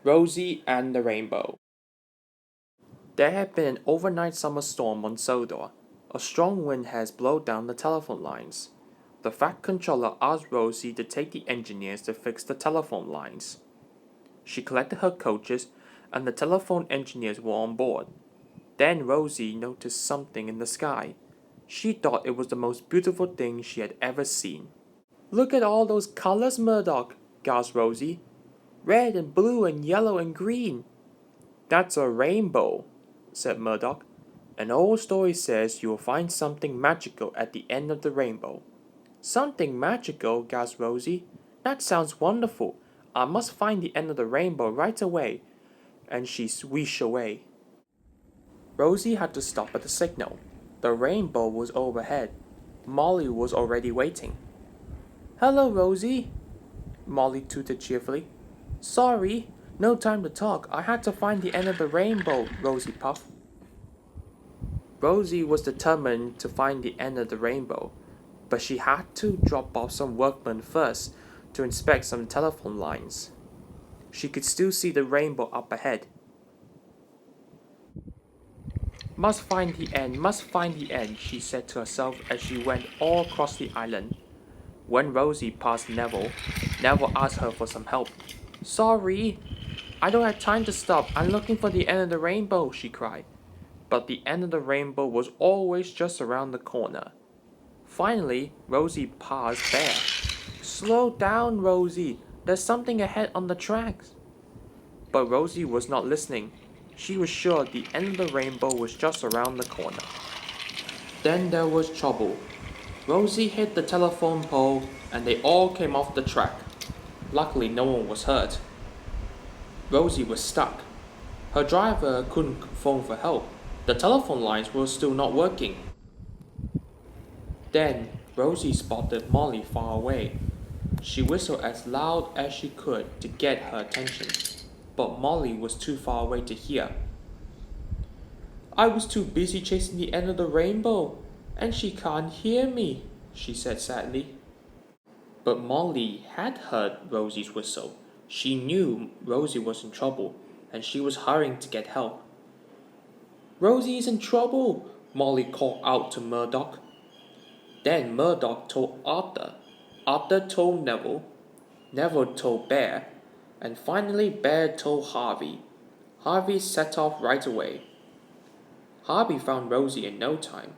Rosie and the Rainbow. There had been an overnight summer storm on Sodor. A strong wind has blown down the telephone lines. The Fat Controller asked Rosie to take the engineers to fix the telephone lines. She collected her coaches, and the telephone engineers were on board. Then Rosie noticed something in the sky. She thought it was the most beautiful thing she had ever seen. "Look at all those colors, Murdoch," gasped Rosie. "Red and blue and yellow and green." "That's a rainbow," said Murdoch. "An old story says you will find something magical at the end of the rainbow." "Something magical?" gasped Rosie. "That sounds wonderful. I must find the end of the rainbow right away." And she swished away. Rosie had to stop at the signal. The rainbow was overhead. Molly was already waiting. "Hello, Rosie," Molly tooted cheerfully. "Sorry, no time to talk. I had to find the end of the rainbow," Rosie puffed. Rosie was determined to find the end of the rainbow, but she had to drop off some workmen first to inspect some telephone lines. She could still see the rainbow up ahead. "Must find the end," she said to herself as she went all across the island. When Rosie passed Neville, Neville asked her for some help. "Sorry, I don't have time to stop. I'm looking for the end of the rainbow," she cried. But the end of the rainbow was always just around the corner. Finally, Rosie passed Bear. "Slow down, Rosie. There's something ahead on the tracks." But Rosie was not listening. She was sure the end of the rainbow was just around the corner. Then there was trouble. Rosie hit the telephone pole and they all came off the track. Luckily, no one was hurt. Rosie was stuck. Her driver couldn't phone for help. The telephone lines were still not working. Then Rosie spotted Molly far away. She whistled as loud as she could to get her attention, but Molly was too far away to hear. "I was too busy chasing the end of the rainbow, and she can't hear me," she said sadly. But Molly had heard Rosie's whistle. She knew Rosie was in trouble, and she was hurrying to get help. "Rosie is in trouble," Molly called out to Murdoch. Then Murdoch told Arthur. Arthur told Neville. Neville told Bear. And finally Bear told Harvey. Harvey set off right away. Harvey found Rosie in no time.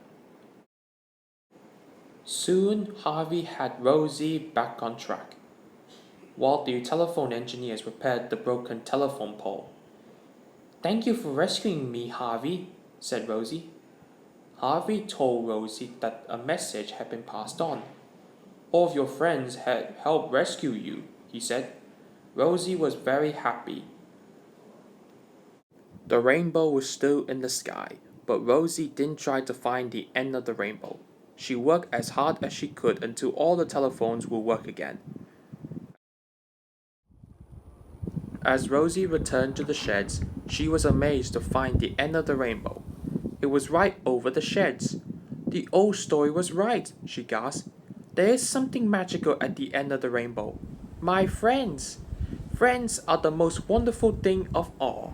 Soon Harvey had Rosie back on track, while the telephone engineers repaired the broken telephone pole. "Thank you for rescuing me, Harvey," said Rosie. Harvey told Rosie that a message had been passed on. "All of your friends had helped rescue you," he said. Rosie was very happy. The rainbow was still in the sky, but Rosie didn't try to find the end of the rainbow. She worked as hard as she could until all the telephones would work again. As Rosie returned to the sheds, she was amazed to find the end of the rainbow. It was right over the sheds. "The old story was right," she gasped. "There is something magical at the end of the rainbow. My friends! Friends are the most wonderful thing of all."